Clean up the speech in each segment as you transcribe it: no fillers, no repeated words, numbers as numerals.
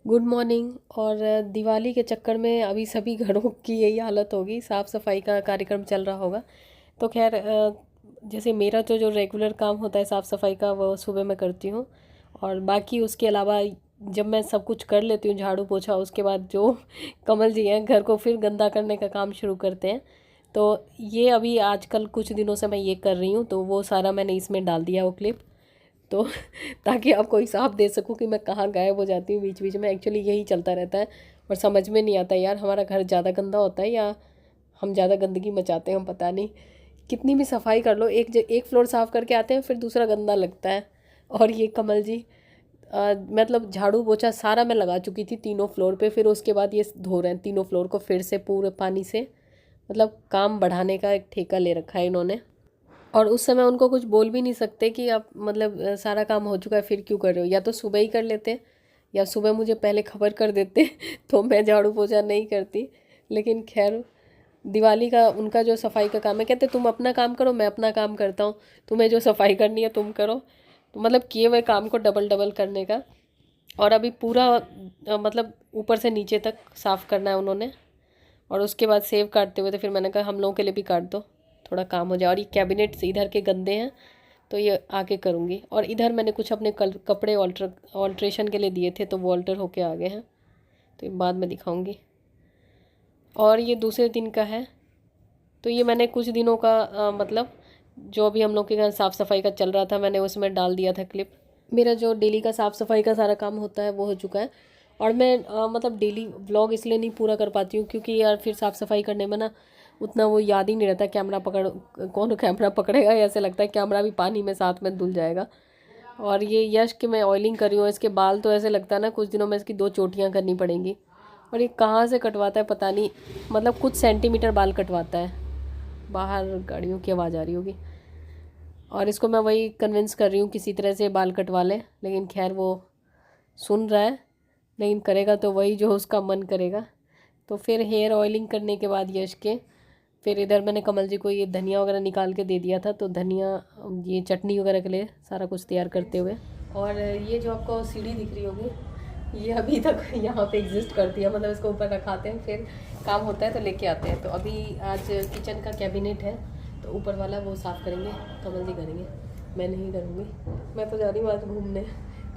Good morning. और दिवाली के चक्कर में अभी सभी घरों की यही हालत होगी, साफ़ सफाई का कार्यक्रम चल रहा होगा। तो खैर जैसे मेरा तो जो रेगुलर काम होता है साफ़ सफाई का वो सुबह मैं करती हूँ। और बाकी उसके अलावा जब मैं सब कुछ कर लेती हूँ झाड़ू पोछा, उसके बाद जो कमल जी हैं घर को फिर गंदा करने का काम शुरू करते हैं। तो ये अभी आजकल कुछ दिनों से मैं ये कर रही हूँ, तो वो सारा मैंने इसमें डाल दिया वो क्लिप। तो ताकि आपको हिसाब दे सकूं कि मैं कहाँ गायब हो जाती हूँ बीच बीच में। एक्चुअली यही चलता रहता है और समझ में नहीं आता यार, हमारा घर ज़्यादा गंदा होता है या हम ज़्यादा गंदगी मचाते हैं, हम पता नहीं। कितनी भी सफाई कर लो, एक फ्लोर साफ़ करके आते हैं फिर दूसरा गंदा लगता है। और ये कमल जी मतलब झाड़ू पोछा सारा मैं लगा चुकी थी तीनों फ्लोर पे, फिर उसके बाद ये धो रहे हैं तीनों फ्लोर को फिर से पूरे पानी से। मतलब काम बढ़ाने का एक ठेका ले रखा है इन्होंने। और उस समय उनको कुछ बोल भी नहीं सकते कि आप मतलब सारा काम हो चुका है फिर क्यों कर रहे हो। या तो सुबह ही कर लेते या सुबह मुझे पहले खबर कर देते तो मैं झाड़ू पोछा नहीं करती। लेकिन खैर दिवाली का उनका जो सफाई का काम है, कहते तुम अपना काम करो मैं अपना काम करता हूँ, तुम्हें जो सफाई करनी है तुम करो। तो मतलब किए हुए काम को डबल डबल करने का। और अभी पूरा मतलब ऊपर से नीचे तक साफ़ करना है उन्होंने। और उसके बाद सेब काटते हुए तो फिर मैंने कहा हम लोगों के लिए भी काट दो, थोड़ा काम हो जाए। और ये कैबिनेट्स इधर के गंदे हैं तो ये आके करूँगी। और इधर मैंने कुछ अपने कपड़े ऑल्ट्रेशन के लिए दिए थे तो वो ऑल्टर होके आ गए हैं, तो ये बाद में दिखाऊँगी। और ये दूसरे दिन का है। तो ये मैंने कुछ दिनों का मतलब जो अभी हम लोग के घर साफ़ सफाई का चल रहा था मैंने उसमें डाल दिया था क्लिप। मेरा जो डेली का साफ़ सफाई का सारा काम होता है वो हो चुका है। और मैं मतलब डेली व्लॉग इसलिए नहीं पूरा कर पाती हूँ क्योंकि यार फिर साफ़ सफाई करने में ना उतना वो याद ही नहीं रहता। कैमरा पकड़ कौन कैमरा पकड़ेगा, ऐसे लगता है कैमरा भी पानी में साथ में धुल जाएगा। और ये यश के मैं ऑयलिंग कर रही हूँ, इसके बाल तो ऐसे लगता है ना कुछ दिनों में इसकी 2 चोटियाँ करनी पड़ेंगी। और ये कहाँ से कटवाता है पता नहीं, मतलब कुछ सेंटीमीटर बाल कटवाता है। बाहर गाड़ियों की आवाज़ आ रही होगी। और इसको मैं वही कन्विंस कर रही हूँ किसी तरह से बाल कटवा ले, लेकिन खैर वो सुन रहा है, लेकिन करेगा तो वही जो उसका मन करेगा। तो फिर हेयर ऑयलिंग करने के बाद यश के फिर इधर मैंने कमल जी को ये धनिया वगैरह निकाल के दे दिया था, तो धनिया ये चटनी वगैरह के लिए सारा कुछ तैयार करते हुए। और ये जो आपको सीढ़ी दिख रही होगी ये अभी तक यहाँ पे एग्जिस्ट करती है, मतलब इसको ऊपर रखाते हैं फिर काम होता है तो लेके आते हैं। तो अभी आज किचन का कैबिनेट है तो ऊपर वाला वो साफ़ करेंगे, कमल जी करेंगे, मैं नहीं करूँगी। मैं तो जा रही हूँ आज घूमने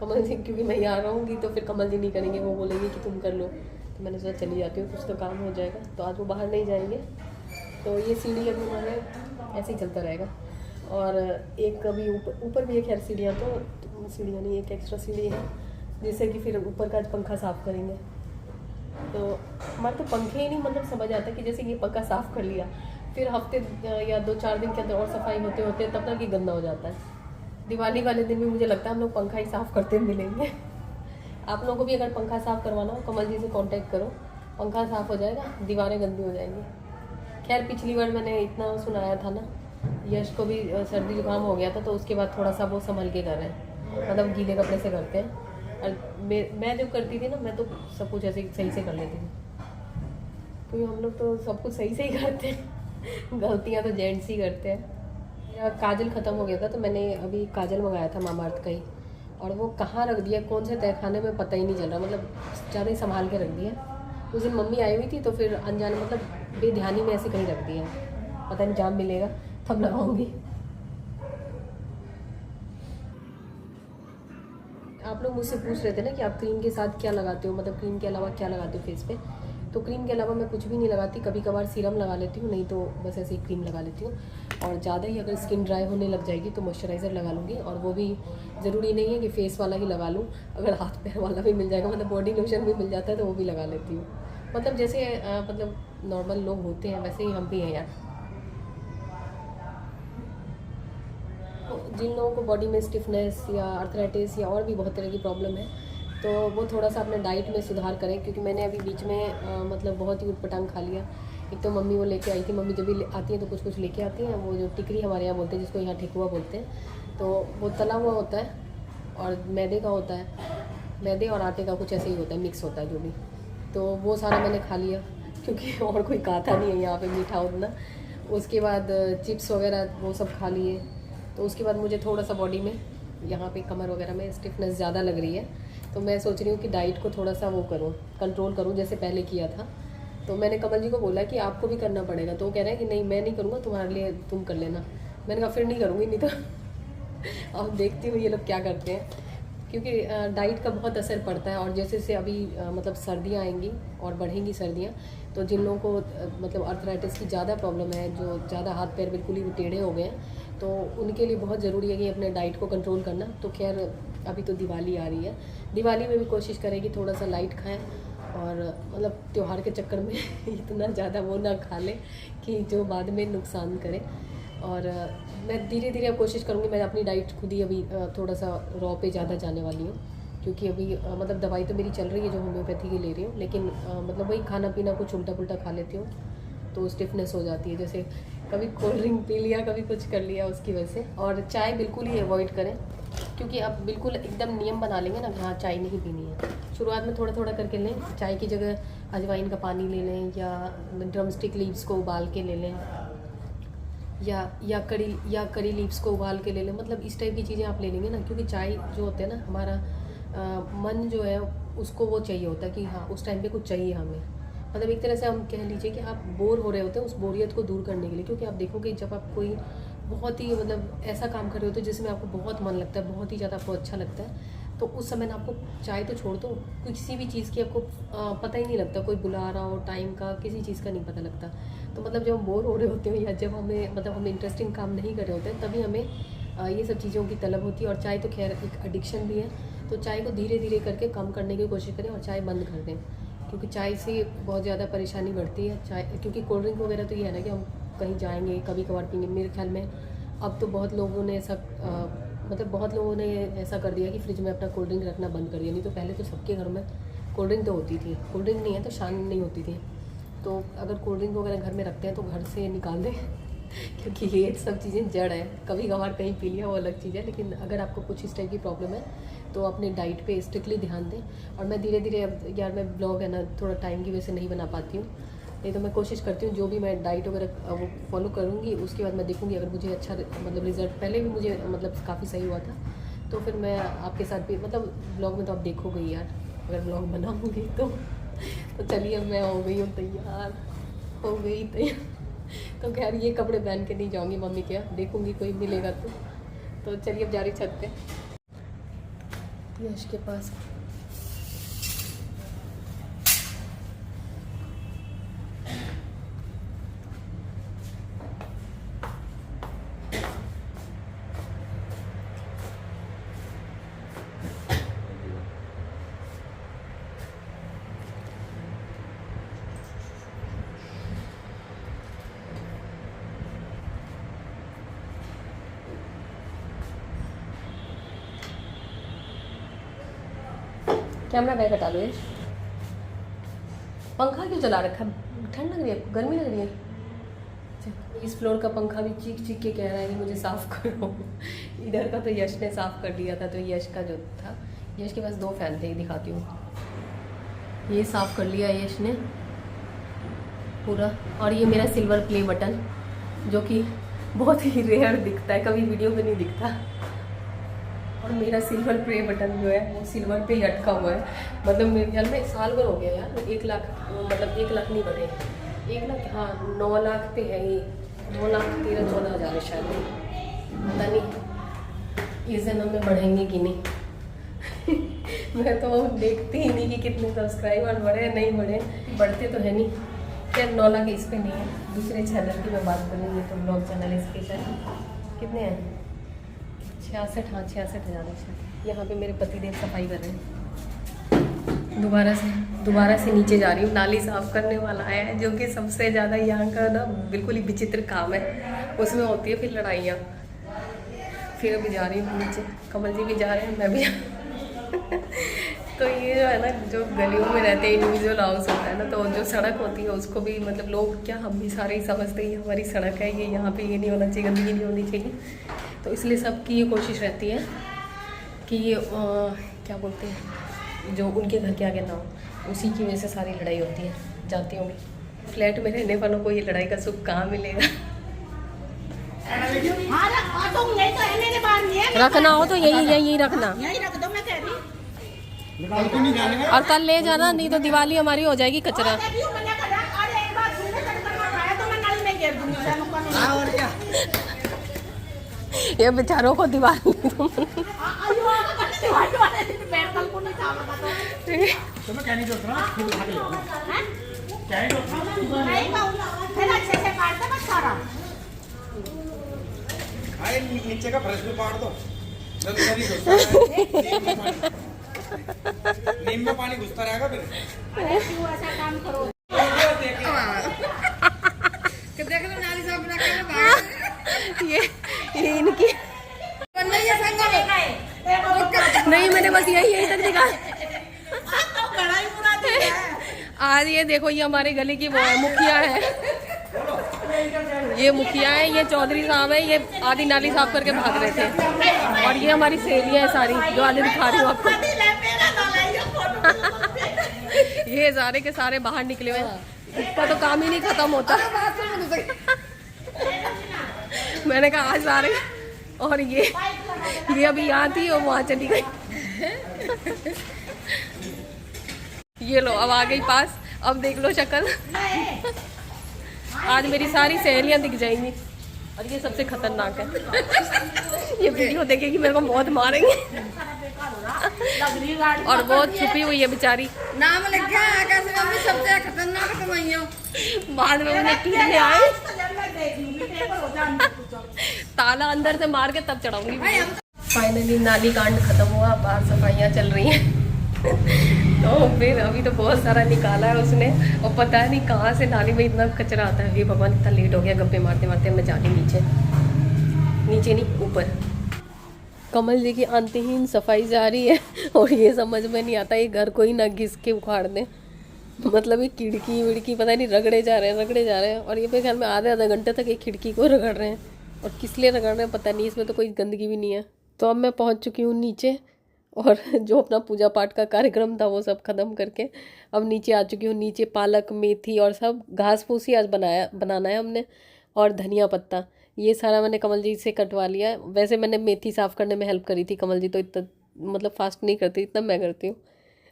कमल जी, क्योंकि मैं यहाँ रहूँगी तो फिर कमल जी नहीं करेंगे, वो बोलेंगे कि तुम कर लो। तो मैंने सोचा चली जाती हूँ, कुछ तो काम हो जाएगा। तो आज वो बाहर नहीं जाएंगे। तो ये सीढ़ी अभी हमारे ऐसे ही चलता रहेगा। और एक अभी ऊपर भी एक है सीढ़ियाँ, तो सीढ़ियाँ नहीं एक एक्स्ट्रा सीढ़ी है जिससे कि फिर ऊपर का पंखा साफ़ करेंगे। तो हमारे तो पंखे ही नहीं मतलब समझ आता कि जैसे ये पंखा साफ़ कर लिया फिर हफ्ते या 2-4 दिन के अंदर और सफाई होते होते तब तक ये गंदा हो जाता है। दिवाली वाले दिन भी मुझे लगता है हम लोग पंखा ही साफ़ करते मिलेंगे। आप लोगों को भी अगर पंखा साफ़ करवाना हो कमल जी से कांटेक्ट करो, पंखा साफ़ हो जाएगा, दीवारें गंदी हो जाएंगी। खैर पिछली बार मैंने इतना सुनाया था ना, यश को भी सर्दी जुकाम हो गया था तो उसके बाद थोड़ा सा वो संभल के कर रहे हैं, मतलब गीले कपड़े से करते हैं। और मैं जब करती थी ना मैं तो सब कुछ ऐसे सही से कर लेती थी, क्योंकि हम लोग तो सब कुछ सही से ही करते हैं। गलतियाँ तो जेंट्स ही करते हैं। मेरा काजल ख़त्म हो गया था तो मैंने अभी काजल मंगाया था मामाअर्थ का ही, और वो कहाँ रख दिया कौन से तहखाने में पता ही नहीं चल रहा, मतलब ज़्यादा ही संभाल के रख दिया। उस दिन मम्मी आई हुई थी तो फिर अनजाने मतलब बेध्यानी में ऐसे कहीं रख दिया, पता नहीं जाम मिलेगा तब लगाऊंगी। आप लोग मुझसे पूछ रहे थे ना कि आप क्रीम के साथ क्या लगाते हो, मतलब क्रीम के अलावा क्या लगाते हो फेस पे। तो क्रीम के अलावा मैं कुछ भी नहीं लगाती, कभी कभार सीरम लगा लेती हूँ, नहीं तो बस ऐसे ही क्रीम लगा लेती हूँ। और ज़्यादा ही अगर स्किन ड्राई होने लग जाएगी तो मॉइस्चराइज़र लगा लूँगी, और वो भी ज़रूरी नहीं है कि फेस वाला ही लगा लूँ, अगर हाथ पैर वाला भी मिल जाएगा, मतलब बॉडी लोशन भी मिल जाता है तो वो भी लगा लेती हूँ। मतलब जैसे मतलब नॉर्मल लोग होते हैं वैसे ही हम भी हैं यार। तो जिन लोगों को बॉडी में स्टिफनेस या अर्थराइटिस या और भी बहुत तरह की प्रॉब्लम है तो वो थोड़ा सा अपने डाइट में सुधार करें, क्योंकि मैंने अभी बीच में मतलब बहुत ही उटपटांग खा लिया। एक तो मम्मी वो लेके आई थी, मम्मी जब भी आती हैं तो कुछ कुछ लेके आती हैं, वो जो टिकरी हमारे यहाँ बोलते हैं जिसको यहाँ ठेकुआ बोलते हैं, तो वो तला हुआ होता है और मैदे का होता है, मैदे और आटे का कुछ ऐसे ही होता है, मिक्स होता है जो भी। तो वो सारा मैंने खा लिया क्योंकि और कोई खाता नहीं है यहाँ पे मीठा उतना। उसके बाद चिप्स वगैरह वो सब खा लिए। तो उसके बाद मुझे थोड़ा सा बॉडी में यहाँ पे कमर वगैरह में स्टिफनेस ज़्यादा लग रही है, तो मैं सोच रही हूँ कि डाइट को थोड़ा सा वो करूँ, कंट्रोल करूँ जैसे पहले किया था। तो मैंने कमल जी को बोला कि आपको भी करना पड़ेगा, तो वो कह रहे हैं कि नहीं मैं नहीं करूँगा, तुम्हारे लिए तुम कर लेना। मैंने कहा फिर नहीं करूँगी, नहीं तो अब देखती हूँ ये लोग क्या करते हैं, क्योंकि डाइट का बहुत असर पड़ता है। और जैसे से अभी मतलब सर्दियाँ आएंगी और बढ़ेंगी सर्दियाँ, तो जिन लोगों को मतलब अर्थराइटिस की ज़्यादा प्रॉब्लम है, जो ज़्यादा हाथ पैर बिल्कुल ही टेढ़े हो गए हैं, तो उनके लिए बहुत ज़रूरी है कि अपने डाइट को कंट्रोल करना। तो खैर अभी तो दिवाली आ रही है, दिवाली में भी कोशिश करें कि थोड़ा सा लाइट खाएँ, और मतलब त्यौहार के चक्कर में इतना ज़्यादा वो ना खा लें कि जो बाद में नुकसान करे। और मैं धीरे धीरे अब कोशिश करूँगी, मैं अपनी डाइट खुद ही अभी थोड़ा सा रॉ पे ज़्यादा जाने वाली हूँ, क्योंकि अभी मतलब दवाई तो मेरी चल रही है जो होम्योपैथी की ले रही हूँ, लेकिन मतलब वही खाना पीना कुछ उल्टा पुल्टा खा लेती हूँ तो स्टिफनेस हो जाती है। जैसे कभी कोल्ड ड्रिंक पी लिया, कभी कुछ कर लिया उसकी वजह से। और चाय बिल्कुल ही अवॉइड करें, क्योंकि अब बिल्कुल एकदम नियम बना लेंगे ना, हाँ चाय नहीं पीनी है, शुरुआत में थोड़ा थोड़ा करके लें। चाय की जगह अजवाइन का पानी ले लें, या ड्रम स्टिक लीव्स को उबाल के ले लें, या करी लीव्स को उबाल के ले लें। मतलब इस टाइप की चीज़ें आप ले लेंगे ना, क्योंकि चाय जो होता है ना, हमारा मन जो है उसको वो चाहिए होता है कि हाँ उस टाइम पे कुछ चाहिए हमें। मतलब एक तरह से हम कह लीजिए कि आप बोर हो रहे होते हैं उस बोरियत को दूर करने के लिए, क्योंकि आप देखोगे जब आप कोई बहुत ही मतलब ऐसा काम कर रहे होते हैं जिसमें आपको बहुत मन लगता है, बहुत ही ज़्यादा आपको अच्छा लगता है, तो उस समय ना आपको चाय तो छोड़ दो, किसी भी चीज़ की आपको पता ही नहीं लगता, कोई बुला रहा हो टाइम का, किसी चीज़ का नहीं पता लगता। तो मतलब जब हम बोर हो रहे होते हैं, या जब हमें मतलब हम इंटरेस्टिंग काम नहीं कर रहे होते हैं, तभी हमें ये सब चीज़ों की तलब होती है। और चाय तो खैर एक एडिक्शन भी है, तो चाय को धीरे धीरे करके कम करने की कोशिश करें और चाय बंद कर दें, क्योंकि चाय से बहुत ज़्यादा परेशानी बढ़ती है। चाय क्योंकि कोल्ड ड्रिंक वगैरह तो ये है ना कि हम कहीं जाएंगे कभी कभार पीएंगे। मेरे ख्याल में अब तो बहुत लोगों ने ऐसा मतलब बहुत लोगों ने ऐसा कर दिया कि फ्रिज में अपना कोल्ड ड्रिंक रखना बंद कर दिया। नहीं तो पहले तो सबके घर में कोल्ड ड्रिंक तो होती थी, कोल्ड ड्रिंक नहीं है तो शान नहीं होती थी। तो अगर कोल्ड ड्रिंक वगैरह घर में रखते हैं तो घर से निकाल दें क्योंकि ये सब चीज़ें जड़ है। कभी कभार कहीं पी लिया वो अलग चीज़ है, लेकिन अगर आपको कुछ इस टाइप की प्रॉब्लम है तो अपने डाइट पे स्ट्रिक्टली ध्यान दें। और मैं धीरे धीरे, अब यार मैं ब्लॉग है ना थोड़ा टाइम की वजह से नहीं बना पाती हूँ, नहीं तो मैं कोशिश करती हूँ जो भी मैं डाइट वगैरह वो फॉलो करूँगी, उसके बाद मैं देखूँगी अगर मुझे अच्छा मतलब रिजल्ट, पहले भी मुझे मतलब काफ़ी सही हुआ था, तो फिर मैं आपके साथ भी मतलब ब्लॉग में तो आप देखोगे यार, अगर ब्लॉग बनाऊँगी तो चलिए मैं हो गई हूँ तैयार, हो गई तैयार। तो खैर ये कपड़े पहन के नहीं जाऊँगी मम्मी के यहाँ, देखूँगी कोई मिलेगा तो चलिए अब जा रही छत पे यश के पास। कैमरा बैग हटा लो यश। पंखा क्यों चला रखा है? ठंड लग रही है, गर्मी लग रही है? इस फ्लोर का पंखा भी चीख चीख के कह रहा है कि मुझे साफ़ करो। इधर का तो यश ने साफ़ कर दिया था, तो यश का जो था, यश के पास 2 फैन थे, दिखाती हूँ। ये साफ़ कर लिया यश ने पूरा। और ये मेरा सिल्वर प्ले बटन जो कि बहुत ही रेयर दिखता है, कभी वीडियो में नहीं दिखता। और मेरा सिल्वर प्ले बटन जो है वो सिल्वर पे ही अटका हुआ है। मतलब मेरे ख्याल में साल भर हो गया यार, 1 लाख मतलब 1 लाख नहीं बढ़े, 1 लाख हाँ 9 लाख पे है ये, 9,13,14,000 है शायद, पता नहीं इस जन्म में बढ़ेंगे कि नहीं। मैं तो देखती ही नहीं कि कितने सब्सक्राइबर बढ़े नहीं बढ़े, बढ़ते तो है नहीं। क्या 9 लाख इस पर नहीं है, दूसरे चैनल की मैं बात करूँगी तो ब्लॉग चैनल स्पेशल कितने हैं, 66, हाँ 66,000 है। यहाँ पे मेरे पतिदेव सफाई कर रहे हैं। दोबारा से नीचे जा रही हूँ, नाली साफ़ करने वाला आया है, जो कि सबसे ज़्यादा यहाँ का ना बिल्कुल ही विचित्र काम है, उसमें होती है फिर लड़ाइयाँ। फिर अभी जा रही हूँ नीचे, कमल जी भी जा रहे हैं, मैं भी तो ये जो है ना, जो गलियों में रहते हैं इंडिविजुअल हाउस होता है ना, तो जो सड़क होती है उसको भी मतलब लोग क्या हम भी सारे ही समझते हैं हमारी सड़क है ये, यहाँ पे ये नहीं होना चाहिए, गंदगी नहीं होनी चाहिए। तो इसलिए सबकी ये कोशिश रहती है कि क्या बोलते हैं, जो उनके घर के आगे ना हो, उसी की वजह से सारी लड़ाई होती है। जानती होंगी फ्लैट में रहने वालों को ये लड़ाई का सुख कहाँ मिलेगा। रखना हो तो यही रखना, यही रख दो, मैं कह रही और कल ले जाना, नहीं तो दिवाली हमारी हो जाएगी कचरा। ये बेचारों को दिवाली नीचे का ब्रश भी पाड़ दो। नीम में पानी घुसता रहेगा फिर। ऐसा काम करो। देख लो नाली साहब बना के ये इनकी नहीं, मैंने बस यही तक दिखा। आज ये देखो, ये हमारे गली की वो है, मुखिया है, ये मुखिया है, ये चौधरी साहब है, ये आधी नाली साफ करके भाग रहे थे। और ये हमारी सहेलियां है सारी, जो आगे दिखा रही हूँ आपको। ये सारे के सारे बाहर निकले हुए, इसका तो काम ही नहीं खत्म होता। मैंने कहा आज सारे, और ये अभी यहाँ थी और वहाँ चली गई। ये लो अब आ गई पास, अब देख लो शक्ल। आज मेरी सारी सहेलियां दिख जाएंगी, और ये सबसे खतरनाक है। ये वीडियो देखेगी मेरे को बहुत मारेंगे। और बहुत छुपी हुई है बेचारी, नाम लिख गया आकाश में सबसे खतरनाक कमाइयों। बाद में उन्हें पीटने आए, ताला अंदर से मार के तब चढ़ाऊंगी। फाइनली नाली कांड खत्म हुआ, बाहर सफाइयाँ चल रही हैं। तो फिर अभी तो बहुत सारा निकाला है उसने, और पता नहीं कहाँ से नाली में इतना कचरा आता है। ये भगवान इतना लेट हो गया, गप्पे मारते मारते मैं जा रही नीचे नहीं ऊपर। कमल जी की अंतहीन सफाई जा रही है, और ये समझ में नहीं आता ये घर को ही ना घिस के उखाड़ दें। मतलब ये खिड़की विड़की पता नहीं रगड़े जा रहे हैं, और ये मेरे ख्याल में आधे घंटे तक एक खिड़की को रगड़ रहे हैं, और किस लिए रगड़ रहे हैं पता नहीं, इसमें तो कोई गंदगी भी नहीं है। तो अब मैं पहुंच चुकी हूँ नीचे, और जो अपना पूजा पाठ का कार्यक्रम था वो सब ख़त्म करके अब नीचे आ चुकी हूँ। नीचे पालक मेथी और सब घास फूस ही आज बनाना है हमने, और धनिया पत्ता ये सारा मैंने कमल जी से कटवा लिया है। वैसे मैंने मेथी साफ़ करने में हेल्प करी थी, कमल जी तो इतना मतलब फास्ट नहीं करती, इतना मैं करती हूँ।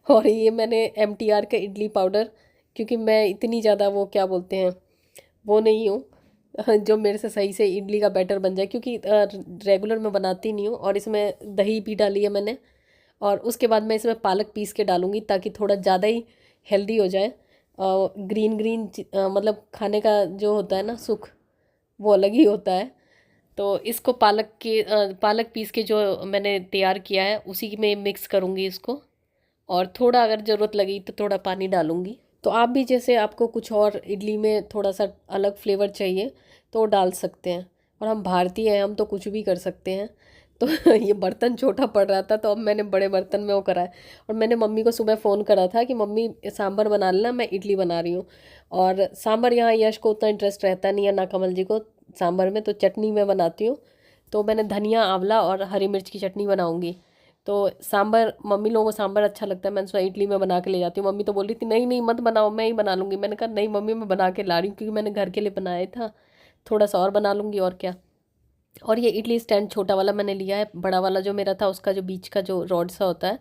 और ये मैंने MTR का इडली पाउडर, क्योंकि मैं इतनी ज़्यादा वो क्या बोलते हैं वो नहीं हूँ जो मेरे से सही से इडली का बैटर बन जाए, क्योंकि रेगुलर मैं बनाती नहीं हूँ। और इसमें दही भी डाली है मैंने, और उसके बाद मैं इसमें पालक पीस के डालूँगी ताकि थोड़ा ज़्यादा ही हेल्दी हो जाए। ग्रीन मतलब खाने का जो होता है ना सुख, वो अलग ही होता है। तो इसको पालक पीस के जो मैंने तैयार किया है उसी में मिक्स करूँगी इसको, और थोड़ा अगर ज़रूरत लगी तो थोड़ा पानी डालूँगी। तो आप भी जैसे आपको कुछ और इडली में थोड़ा सा अलग फ्लेवर चाहिए तो डाल सकते हैं, और हम भारतीय हैं, हम तो कुछ भी कर सकते हैं। तो ये बर्तन छोटा पड़ रहा था, तो अब मैंने बड़े बर्तन में वो करा है। और मैंने मम्मी को सुबह फ़ोन करा था कि मम्मी सांभर बना लेना, मैं इडली बना रही हूँ। और सांभर यहाँ यश को उतना इंटरेस्ट रहता नहीं है, ना कमल जी को सांभर में, तो चटनी मैं बनाती हूँ। तो मैंने धनिया आंवला और हरी मिर्च की चटनी बनाऊँगी। तो सांभर मम्मी लोगों को सांभर अच्छा लगता है, मैंने सोचा इडली में बना के ले जाती हूँ। मम्मी तो बोल रही थी नहीं नहीं मत बनाओ, मैं ही बना लूँगी। मैंने कहा नहीं मम्मी मैं बना के ला रही हूँ, क्योंकि मैंने घर के लिए बनाया था, थोड़ा सा और बना लूँगी और क्या। और ये इडली स्टैंड छोटा वाला मैंने लिया है, बड़ा वाला जो मेरा था उसका जो बीच का जो रॉड सा होता है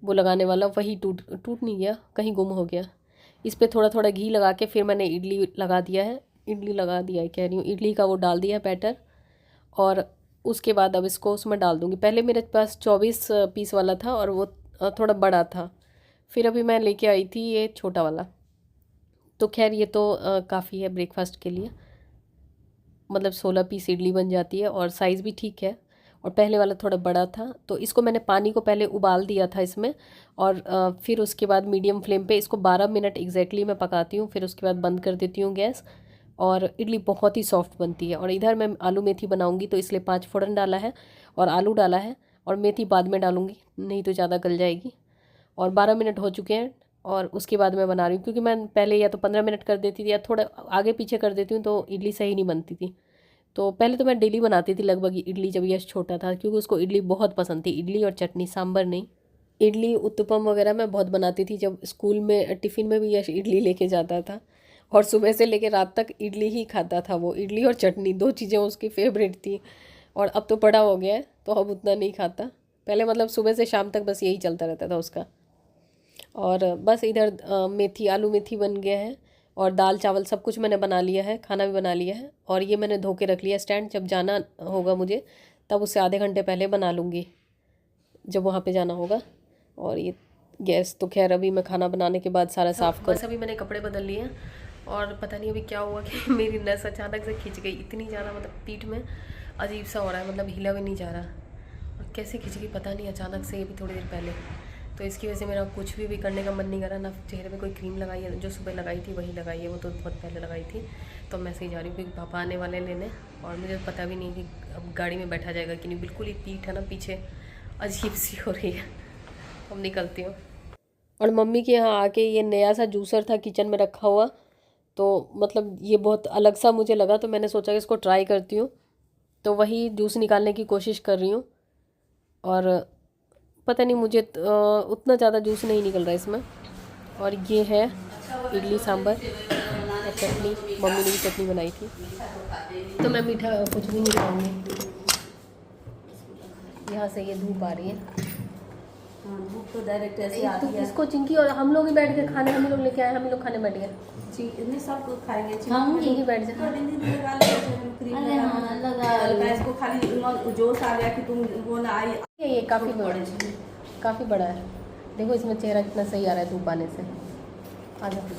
वो लगाने वाला, वही टूट नहीं गया, कहीं गुम हो गया। इस पर थोड़ा थोड़ा घी लगा के फिर मैंने इडली लगा दिया है कह रही हूँ, इडली का वो डाल दिया है बैटर। और उसके बाद अब इसको उसमें डाल दूँगी। पहले मेरे पास 24 पीस वाला था और वो थोड़ा बड़ा था, फिर अभी मैं लेके आई थी ये छोटा वाला। तो खैर ये तो काफ़ी है ब्रेकफास्ट के लिए, मतलब 16 पीस इडली बन जाती है, और साइज़ भी ठीक है। और पहले वाला थोड़ा बड़ा था, तो इसको मैंने पानी को पहले उबाल दिया था इसमें, और फिर उसके बाद मीडियम फ्लेम पे इसको 12 मिनट एग्जैक्टली मैं पकाती हूँ, फिर उसके बाद बंद कर देती हूँ गैस। और इडली बहुत ही सॉफ्ट बनती है। और इधर मैं आलू मेथी बनाऊँगी, तो इसलिए 5 फोड़न डाला है और आलू डाला है, और मेथी बाद में डालूँगी, नहीं तो ज़्यादा गल जाएगी। और 12 मिनट हो चुके हैं, और उसके बाद मैं बना रही हूँ, क्योंकि मैं पहले या तो 15 मिनट कर देती थी या थोड़ा आगे पीछे कर देती हूँ तो इडली सही नहीं बनती थी। तो पहले तो मैं डेली बनाती थी लगभग इडली, जब यश छोटा था, क्योंकि उसको इडली बहुत पसंद थी, इडली और चटनी, सांभर नहीं। इडली उत्तपम वगैरह मैं बहुत बनाती थी, जब स्कूल में टिफ़िन में भी यश इडली लेके जाता था, और सुबह से लेके रात तक इडली ही खाता था वो, इडली और चटनी 2 चीज़ें उसकी फेवरेट थी। और अब तो बड़ा हो गया है तो अब उतना नहीं खाता, पहले मतलब सुबह से शाम तक बस यही चलता रहता था उसका। और बस इधर मेथी आलू मेथी बन गया है और दाल चावल सब कुछ मैंने बना लिया है, खाना भी बना लिया है। और ये मैंने धो के रख लिया स्टैंड, जब जाना होगा मुझे तब उससे आधे घंटे पहले बना लूँगी जब वहाँ पे जाना होगा। और ये गैस तो खैर अभी मैं खाना बनाने के बाद सारा साफ़ कर, बस अभी मैंने कपड़े बदल लिए हैं। और पता नहीं अभी क्या हुआ कि मेरी नस अचानक से खिंच गई, इतनी ज़्यादा मतलब पीठ में अजीब सा हो रहा है, मतलब हिला भी नहीं जा रहा। और कैसे खिंच गई पता नहीं अचानक से, अभी थोड़ी देर पहले। तो इसकी वजह से मेरा कुछ भी करने का मन नहीं कर रहा, ना चेहरे पे कोई क्रीम लगाई है, जो सुबह लगाई थी वही लगाई है, वो तो बहुत पहले लगाई थी। तो मैं सही जा रही हूँ क्योंकि पापा आने वाले लेने, और मुझे पता भी नहीं कि अब गाड़ी में बैठा जाएगा कि नहीं। बिल्कुल ही पीठ है ना पीछे अजीब सी हो रही है। अब निकलती हूँ। और मम्मी के यहाँ आके ये नया सा जूसर था किचन में रखा हुआ, तो मतलब ये बहुत अलग सा मुझे लगा, तो मैंने सोचा कि इसको ट्राई करती हूँ। तो वही जूस निकालने की कोशिश कर रही हूँ। और पता नहीं मुझे उतना ज़्यादा जूस नहीं निकल रहा है इसमें। और ये है इडली सांभर और चटनी, मम्मी ने भी चटनी बनाई थी। तो मैं मीठा कुछ भी नहीं खाऊंगी। यहाँ से ये धूप आ रही है, धूप तो डायरेक्ट ऐसे आती है। इसको चिंकी और हम लोग ही बैठ के खाने, हम लोग लेके आए, हम लोग खाने बैठ गए। नहीं सब कुछ खाएंगे। चिंकी बैठ जा। इसको खाली जोश आ गया कि तुम वो ना आई। ये काफ़ी बड़ा है। देखो इसमें चेहरा कितना सही आ रहा है धूप आने से। आगे कुछ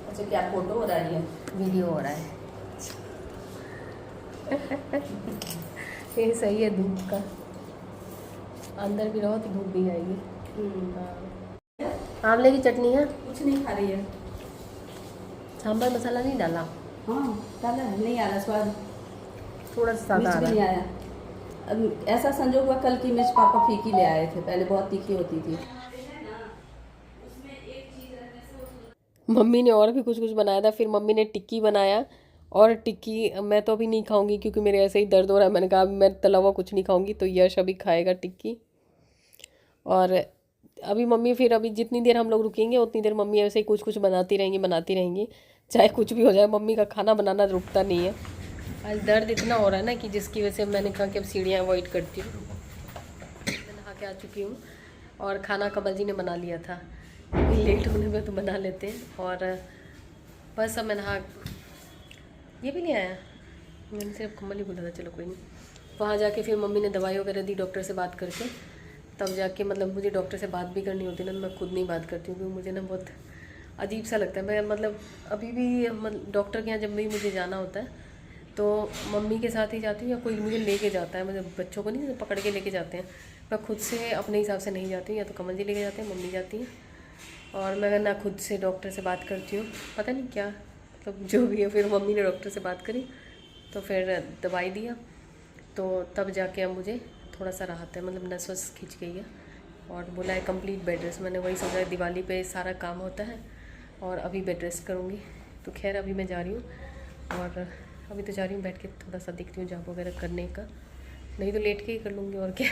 अच्छा क्या फोटो हो रही है, वीडियो हो रहा है। ये सही है धूप का, अंदर भी रहो तो धूप भी आएगी। हाँ आंवले की चटनी है। कुछ नहीं खा रही है। सांभर मसाला नहीं डाला? हाँ डाला है, नहीं आ रहा स्वाद, थोड़ा सा मिर्च भी नहीं आया। अब ऐसा संजोग हुआ कल की मिर्च पापा फीकी ले आए थे, पहले बहुत तीखी होती थी। मम्मी ने और भी कुछ कुछ बनाया था, फिर मम्मी ने टिक्की बनाया। और टिक्की मैं तो अभी नहीं खाऊंगी क्योंकि मेरे ऐसे ही दर्द हो रहा है। मैंने कहा मैं तला हुआ कुछ नहीं खाऊंगी, तो यश अभी खाएगा टिक्की। और अभी मम्मी फिर अभी जितनी देर हम लोग रुकेंगे उतनी देर मम्मी ऐसे ही कुछ कुछ बनाती रहेंगी, चाहे कुछ भी हो जाए। मम्मी का खाना बनाना रुकता नहीं है। आज दर्द इतना हो रहा है ना कि जिसकी वजह से मैंने कहा कि अब सीढ़ियाँ अवॉइड करती हूँ। मैं नहा के आ चुकी हूँ और खाना कमल जी ने बना लिया था, लेट होने में तो बना लेते हैं। और बस अब मैं नहा, ये भी नहीं आया, मैंने सिर्फ कमल ही बोला था चलो कोई नहीं। वहाँ जाके फिर मम्मी ने दवाई वगैरह दी डॉक्टर से बात करके, तब जाके मतलब मुझे डॉक्टर से बात भी करनी होती है ना, मैं खुद नहीं बात करती हूँ क्योंकि मुझे ना बहुत अजीब सा लगता है। मैं मतलब अभी भी डॉक्टर के यहाँ जब भी मुझे जाना होता है तो मम्मी के साथ ही जाती हूँ या कोई मुझे लेके जाता है। मतलब बच्चों को नहीं पकड़ के लेके जाते हैं, मैं खुद से अपने हिसाब से नहीं जाती हूँ, या तो कमल जी लेके जाते हैं, मम्मी जाती हैं। और मैं ना खुद से डॉक्टर से बात करती हूँ, पता नहीं क्या मतलब जो भी है। फिर मम्मी ने डॉक्टर से बात करी तो फिर दवाई दिया, तो तब जाके अब मुझे थोड़ा सा राहत है, मतलब नस वस खिंच गई है। और बोला है कंप्लीट बेड रेस्ट। मैंने वही सोचा दिवाली पे सारा काम होता है और अभी बेड रेस्ट करूँगी। तो खैर अभी मैं जा रही हूँ, और अभी तो जा रही हूँ बैठ के थोड़ा सा देखती हूँ जॉब वगैरह करने का, नहीं तो लेट के ही कर लूँगी और क्या।